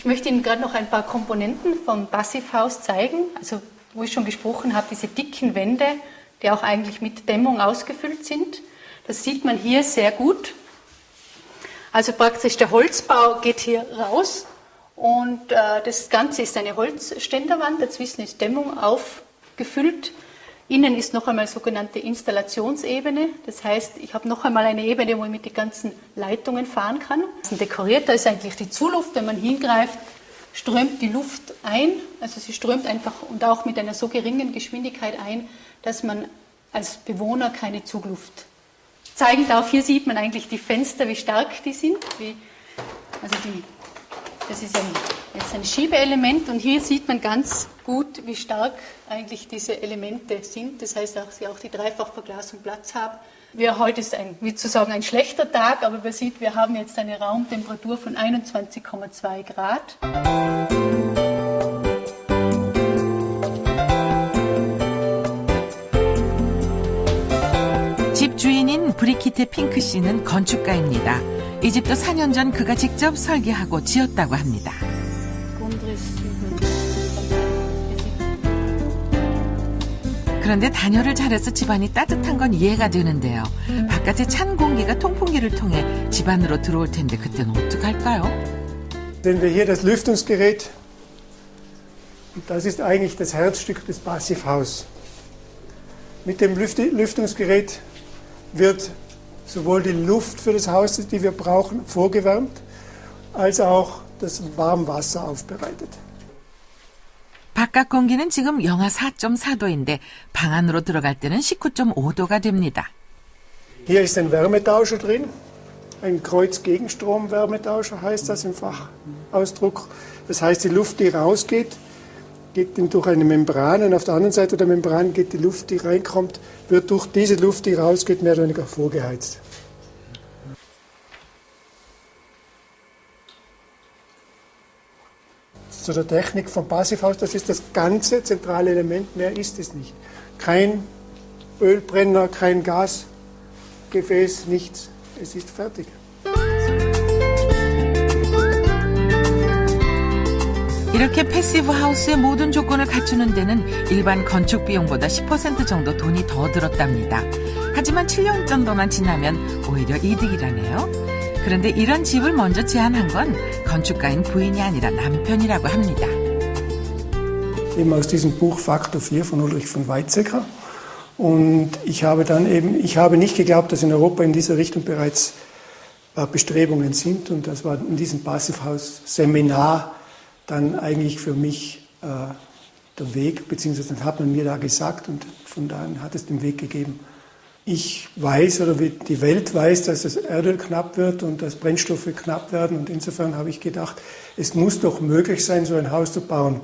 Ich möchte Ihnen gerade noch ein paar Komponenten vom Passivhaus zeigen. Also, wo ich schon gesprochen habe, diese dicken Wände, die auch eigentlich mit Dämmung ausgefüllt sind. Das sieht man hier sehr gut. Also praktisch der Holzbau geht hier raus und das Ganze ist eine Holzständerwand. Dazwischen ist Dämmung aufgefüllt. Innen ist noch einmal sogenannte Installationsebene. Das heißt, ich habe noch einmal eine Ebene, wo ich mit den ganzen Leitungen fahren kann. Dekoriert, da ist eigentlich die Zuluft. Wenn man hingreift, strömt die Luft ein. Also sie strömt einfach und auch mit einer so geringen Geschwindigkeit ein, dass man als Bewohner keine Zugluft zeigen darf. Hier sieht man eigentlich die Fenster, wie stark die sind. Das ist jetzt ein Schiebeelement und hier sieht man ganz gut, wie stark eigentlich diese Elemente sind. Das heißt, dass sie auch die Dreifachverglasung Platz haben. Heute ist ein schlechter Tag, aber man sieht, wir haben jetzt eine Raumtemperatur von 21,2 Grad. 집 주인인 브리키테 핑크 씨는 건축가입니다. 이 집도 4년 전 그가 직접 설계하고 지었다고 합니다. 그런데 단열을 잘해서 집안이 따뜻한 건 이해가 되는데요. 바깥에 찬 공기가 통풍기를 통해 집 안으로 들어올 텐데 그때는 어떡할까요? Sehen wir hier das Lüftungsgerät. Und das ist eigentlich das Herzstück des Passivhaus. Mit dem Lüftungsgerät wird sowohl die Luft für das Haus, die wir brauchen, vorgewärmt, als auch das Warmwasser aufbereitet. 바깥 공기는 지금 영하 4.4도인데 방 안으로 들어갈 때는 19.5도가 됩니다. Hier ist ein Wärmetauscher drin, ein Kreuzgegenstrom-Wärmetauscher heißt das im Fachausdruck. Das heißt, die Luft, die rausgeht, geht durch eine Membran und auf der anderen Seite der Membran geht die Luft, die reinkommt, wird durch diese Luft, die rausgeht, mehr oder weniger vorgeheizt. Zu der Technik vom Passivhaus, das ist das ganze zentrale Element, mehr ist es nicht. Kein Ölbrenner, kein Gasgefäß, nichts. Es ist fertig. 이렇게 패시브 하우스의 모든 조건을 갖추는 데는 일반 건축 비용보다 10% 정도 돈이 더 들었답니다. 하지만 7년 정도만 지나면 오히려 이득이라네요. 그런데 이런 집을 먼저 제안한 건 건축가인 부인이 아니라 남편이라고 합니다. Eben aus diesem Buch Faktor 4 von Ulrich von Weizsäcker. Und ich habe nicht geglaubt, dass in Europa in dieser Richtung bereits Bestrebungen sind. Und das war in diesem Passivhaus-Seminar dann eigentlich für mich der Weg, beziehungsweise hat man mir da gesagt und von da an hat es den Weg gegeben. Ich weiß, oder die Welt weiß, dass das Erdöl knapp wird und dass Brennstoffe knapp werden und insofern habe ich gedacht, es muss doch möglich sein, so ein Haus zu bauen.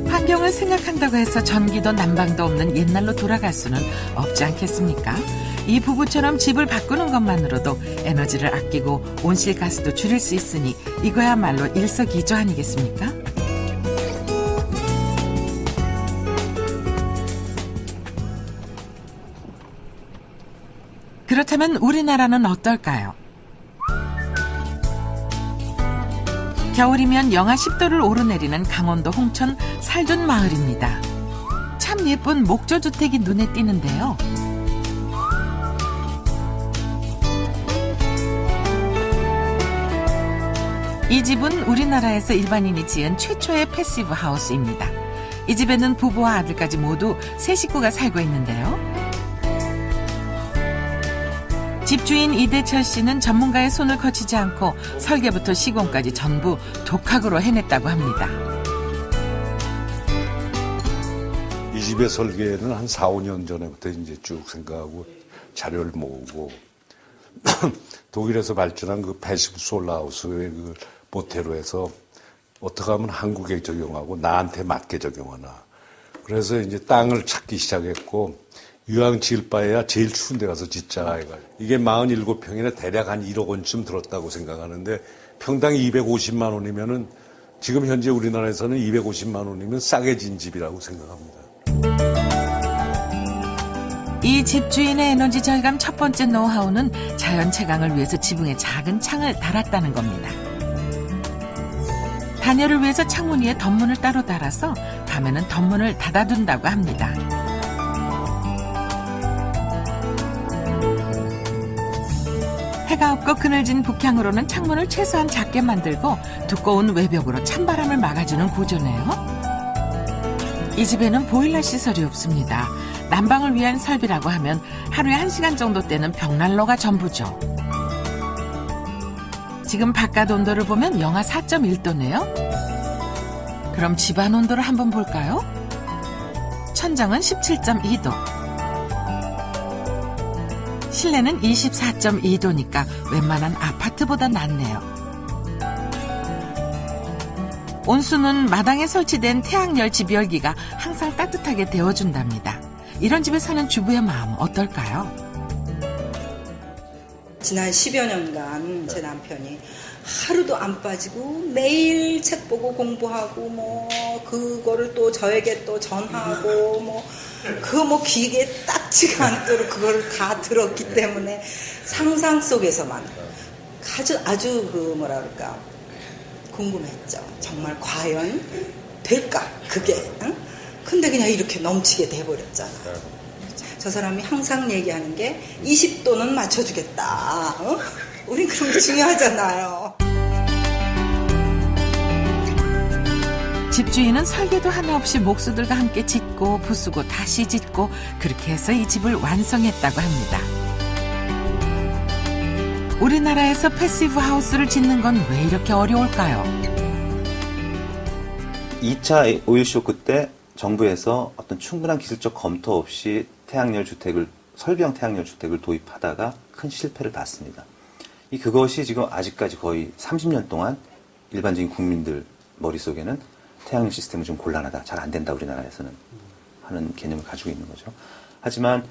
환경을 생각한다고 해서 전기도 난방도 없는 옛날로 돌아갈 수는 없지 않겠습니까? 이 부부처럼 집을 바꾸는 것만으로도 에너지를 아끼고 온실가스도 줄일 수 있으니 이거야말로 일석이조 아니겠습니까? 그렇다면 우리나라는 어떨까요? 겨울이면 영하 10도를 오르내리는 강원도 홍천 살존 마을입니다. 참 예쁜 목조주택이 눈에 띄는데요. 이 집은 우리나라에서 일반인이 지은 최초의 패시브 하우스입니다. 이 집에는 부부와 아들까지 모두 3식구가 살고 있는데요. 집주인 이대철 씨는 전문가의 손을 거치지 않고 설계부터 시공까지 전부 독학으로 해냈다고 합니다. 이 집의 설계는 한 4, 5년 전부터 이제 쭉 생각하고 자료를 모으고 독일에서 발전한 그 패시브 솔라하우스의 그 모태로 해서 어떻게 하면 한국에 적용하고 나한테 맞게 적용하나. 그래서 이제 땅을 찾기 시작했고 유황 지을 바에야 제일 추운 데 가서 짓자. 이게 47평이나 대략 한 1억 원쯤 들었다고 생각하는데 평당 250만 원이면은 지금 현재 우리나라에서는 250만 원이면 싸게 진 집이라고 생각합니다. 이 집주인의 에너지 절감 첫 번째 노하우는 자연 채광을 위해서 지붕에 작은 창을 달았다는 겁니다. 단열을 위해서 창문 위에 덧문을 따로 달아서 밤에는 덧문을 닫아둔다고 합니다. 해가 없고 그늘진 북향으로는 창문을 최소한 작게 만들고 두꺼운 외벽으로 찬바람을 막아주는 구조네요. 이 집에는 보일러 시설이 없습니다. 난방을 위한 설비라고 하면 하루에 1시간 정도 떼는 벽난로가 전부죠. 지금 바깥 온도를 보면 영하 4.1도네요. 그럼 집안 온도를 한번 볼까요? 천정은 17.2도. 실내는 24.2도니까 웬만한 아파트보다 낫네요. 온수는 마당에 설치된 태양열 집열기가 항상 따뜻하게 데워준답니다. 이런 집에 사는 주부의 마음 어떨까요? 지난 10여 년간 제 남편이 하루도 안 빠지고 매일 책 보고 공부하고 뭐 그거를 또 저에게 또 전하고 그거 귀에 딱지가 않도록 그거를 다 들었기 때문에 상상 속에서만 아주 뭐라 그럴까 궁금했죠. 정말 과연 될까 그게? 응? 근데 그냥 이렇게 넘치게 돼버렸잖아. 저 사람이 항상 얘기하는 게 20도는 맞춰주겠다. 어? 우린 그런 게 중요하잖아요. 집주인은 설계도 하나 없이 목수들과 함께 짓고 부수고 다시 짓고 그렇게 해서 이 집을 완성했다고 합니다. 우리나라에서 패시브 하우스를 짓는 건 왜 이렇게 어려울까요? 2차 오일 쇼크 때 정부에서 어떤 충분한 기술적 검토 없이 설비형 태양열 주택을 도입하다가 큰 실패를 봤습니다. 그것이 지금 아직까지 거의 30년 동안 일반적인 국민들 머릿속에는 태양열 시스템은 좀 곤란하다, 잘 안 된다 우리나라에서는 하는 개념을 가지고 있는 거죠. 하지만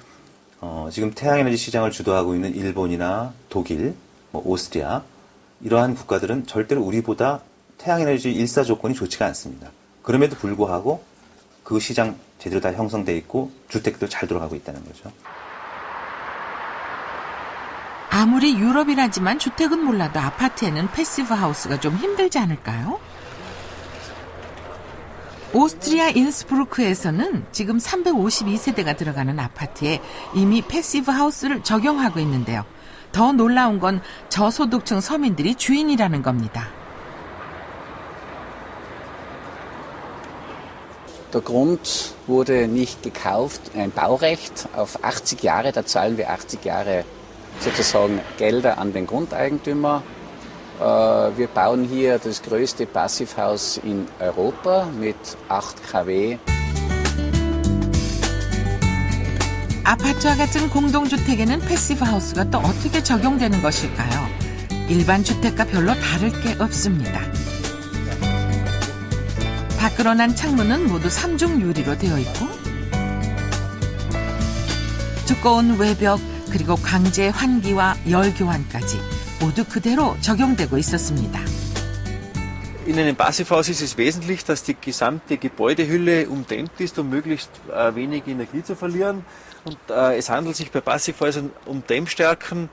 지금 태양에너지 시장을 주도하고 있는 일본이나 독일, 오스트리아 이러한 국가들은 절대로 우리보다 태양에너지 일사 조건이 좋지가 않습니다. 그럼에도 불구하고 그 시장 제대로 다 형성돼 있고 주택도 잘 돌아가고 있다는 거죠. 아무리 유럽이라지만 주택은 몰라도 아파트에는 패시브 하우스가 좀 힘들지 않을까요? 오스트리아 인스브루크에서는 지금 352세대가 들어가는 아파트에 이미 패시브 하우스를 적용하고 있는데요. 더 놀라운 건 저소득층 서민들이 주인이라는 겁니다. Der Grund wurde nicht gekauft, ein Baurecht auf 80 Jahre, da zahlen wir 80 Jahre sozusagen Gelder an den Grundeigentümer. Wir bauen hier das größte Passivhaus in Europa mit 8 kW. 아파트와 같은 공동주택에는 패시브 하우스가 또 어떻게 적용되는 것일까요? 일반 주택과 별로 다를 게 없습니다. 밖으로 난 창문은 모두 3중 유리로 되어 있고 두꺼운 외벽 그리고 강제 환기와 열 교환까지 모두 그대로 적용되고 있었습니다. In einem Passivhaus ist es wesentlich, dass die gesamte Gebäudehülle umdämmt ist, um möglichst wenig Energie zu verlieren. Und es handelt sich bei Passivhäusern um Dämmstärken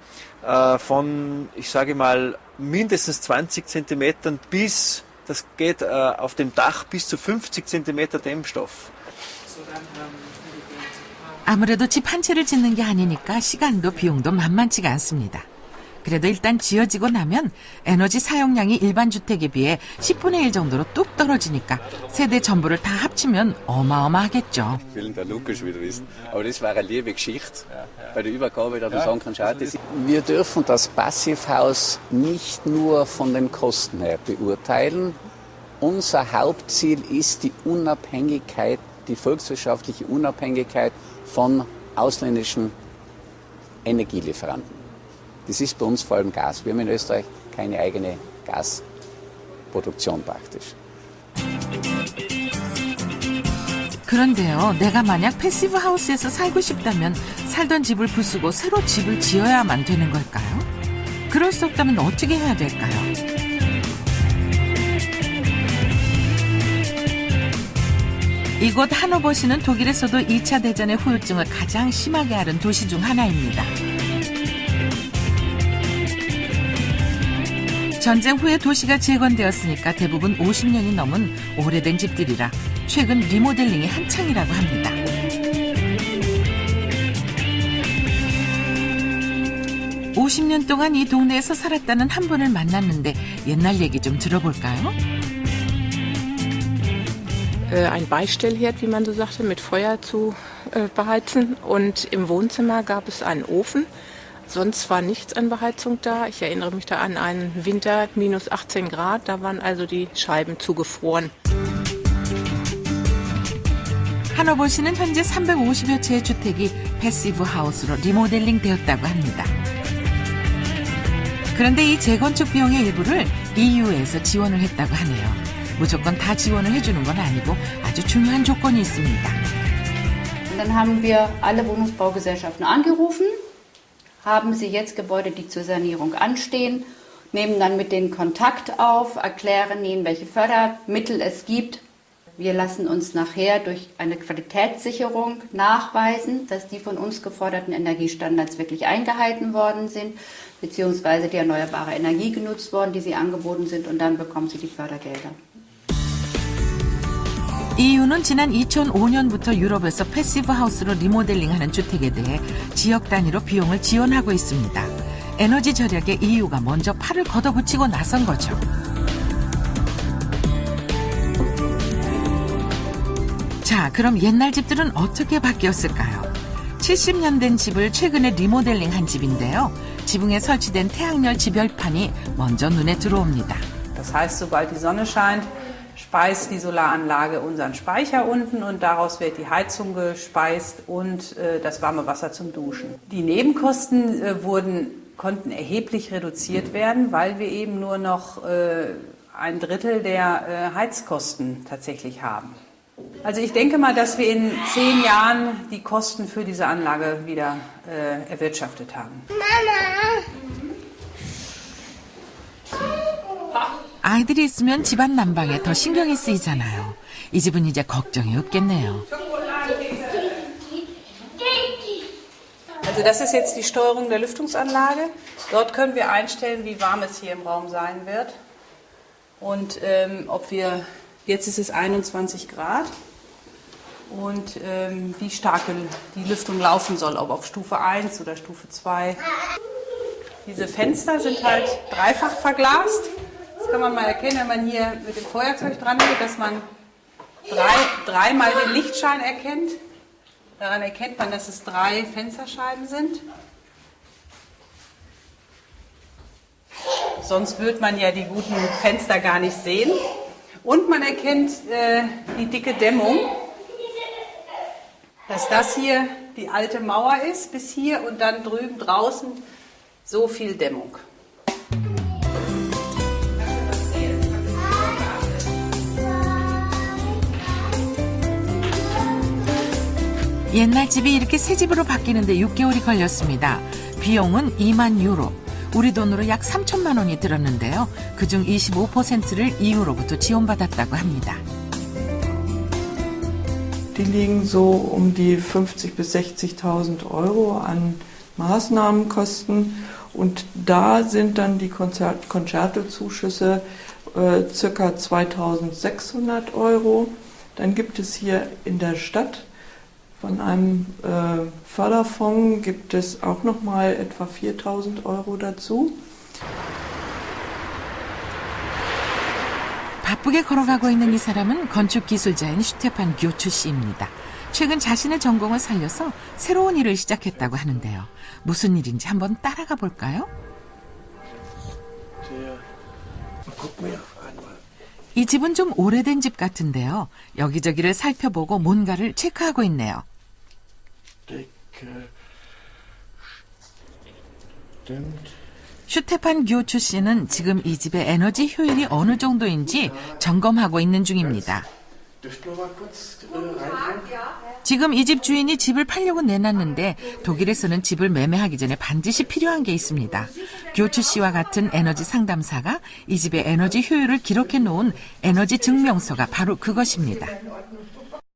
von, ich sage mal, mindestens 20 Zentimetern bis, das geht auf dem Dach bis zu 50 Zentimeter Dämmstoff. 아무래도 집 한 채를 짓는 게 아니니까 시간도 비용도 만만치가 않습니다. 그래도 일단 지어지고 나면 에너지 사용량이 일반 주택에 비해 10분의 1 정도로 뚝 떨어지니까 세대 전부를 다 합치면 어마어마하겠죠. Wir dürfen das Passivhaus nicht nur von den Kosten her beurteilen. Unser Hauptziel ist die Unabhängigkeit, die volkswirtschaftliche Unabhängigkeit von ausländischen Energielieferanten. Das ist bei uns vor allem Gas. Wir haben in Österreich keine eigene Gasproduktion praktisch. 그런데요, 내가 만약 패시브 하우스에서 살고 싶다면 살던 집을 부수고 새로 집을 지어야만 되는 걸까요? 그럴 수 없다면 어떻게 해야 될까요? 이곳 하노버시는 독일에서도 2차 대전의 후유증을 가장 심하게 앓은 도시 중 하나입니다. 전쟁 후에 도시가 재건되었으니까 대부분 50년이 넘은 오래된 집들이라 최근 리모델링이 한창이라고 합니다. (50년) 동안 이 동네에서 살았다는 한 분을 만났는데 옛날 얘기 좀 들어볼까요? Ein Beistellherd, wie man so sagte, mit Feuer zu beheizen. Und im Wohnzimmer gab es einen Ofen. Sonst war nichts an Beheizung da. Ich erinnere mich da an einen Winter, minus 18 Grad. Da waren also die Scheiben zugefroren. 하노버시는 현재 350여 채의 주택이 패시브 하우스로 리모델링 되었다고 합니다. 그런데 이 재건축 비용의 일부를 EU에서 지원을 했다고 하네요. 무조건 다 지원을 해주는 건 아니고 아주 중요한 조건이 있습니다. Und dann haben wir alle Wohnungsbaugesellschaften angerufen, haben sie jetzt Gebäude, die zur Sanierung anstehen, nehmen dann mit denen Kontakt auf, erklären ihnen, welche Fördermittel es gibt. Wir lassen uns nachher durch eine Qualitätssicherung nachweisen, dass die von uns geforderten Energiestandards wirklich eingehalten worden sind, beziehungsweise die erneuerbare Energie genutzt worden, die sie angeboten sind, und dann bekommen sie die Fördergelder. EU는 지난 2005년부터 유럽에서 패시브 하우스로 리모델링하는 주택에 대해 지역 단위로 비용을 지원하고 있습니다. 에너지 절약에 EU가 먼저 팔을 걷어붙이고 나선 거죠. 자, 그럼 옛날 집들은 어떻게 바뀌었을까요? 70년 된 집을 최근에 리모델링한 집인데요. 지붕에 설치된 태양열 지별판이 먼저 눈에 들어옵니다. Das heißt, sobald die Sonne scheint, speist die Solaranlage unseren Speicher unten und daraus wird die Heizung gespeist und das warme Wasser zum Duschen. Die Nebenkosten konnten erheblich reduziert werden, weil wir eben nur noch ein Drittel der Heizkosten tatsächlich haben. Also ich denke mal, dass wir in 10 Jahren die Kosten für diese Anlage wieder erwirtschaftet haben. 아이들이 있으면 집안 난방에 더 신경이 쓰이잖아요. 이 집은 이제 걱정이 없겠네요. Also das ist jetzt die Steuerung der Lüftungsanlage. Dort können wir einstellen, wie warm es hier im Raum sein wird. Und ob wir, jetzt ist es 21 Grad. Und wie stark die Lüftung laufen soll, ob auf Stufe 1 oder Stufe 2. Diese Fenster sind halt dreifach verglast. Das kann man mal erkennen, wenn man hier mit dem Feuerzeug dran geht, dass man dreimal den Lichtschein erkennt. Daran erkennt man, dass es 3 Fensterscheiben sind. Sonst würde man ja die guten Fenster gar nicht sehen. Und man erkennt die dicke Dämmung, dass das hier die alte Mauer ist, bis hier und dann drüben draußen so viel Dämmung. 옛날 집이 이렇게 새 집으로 바뀌는데 6개월이 걸렸습니다. 비용은 2만 유로, 우리 돈으로 약 3천만 원이 들었는데요. 그중 25%를 EU로부터 지원받았다고 합니다. Die liegen so um die 50.000 bis 60.000 Euro an Maßnahmenkosten und da sind dann die Concerto-Zuschüsse ca. 2.600 Euro. Dann gibt es hier in der Stadt von einem Förderfonds gibt es auch noch mal etwa 4.000 Euro dazu. 바쁘게 걸어가고 있는 이 사람은 건축기술자인 슈테판 교추 씨입니다. 최근 자신의 전공을 살려서 새로운 일을 시작했다고 하는데요. 무슨 일인지 한번 따라가 볼까요? 이 집은 좀 오래된 집 같은데요. 여기저기를 살펴보고 뭔가를 체크하고 있네요. 슈테판 교추 씨는 지금 이 집의 에너지 효율이 어느 정도인지 점검하고 있는 중입니다. 지금 이 집 주인이 집을 팔려고 내놨는데 독일에서는 집을 매매하기 전에 반드시 필요한 게 있습니다. 교추 씨와 같은 에너지 상담사가 이 집의 에너지 효율을 기록해 놓은 에너지 증명서가 바로 그것입니다.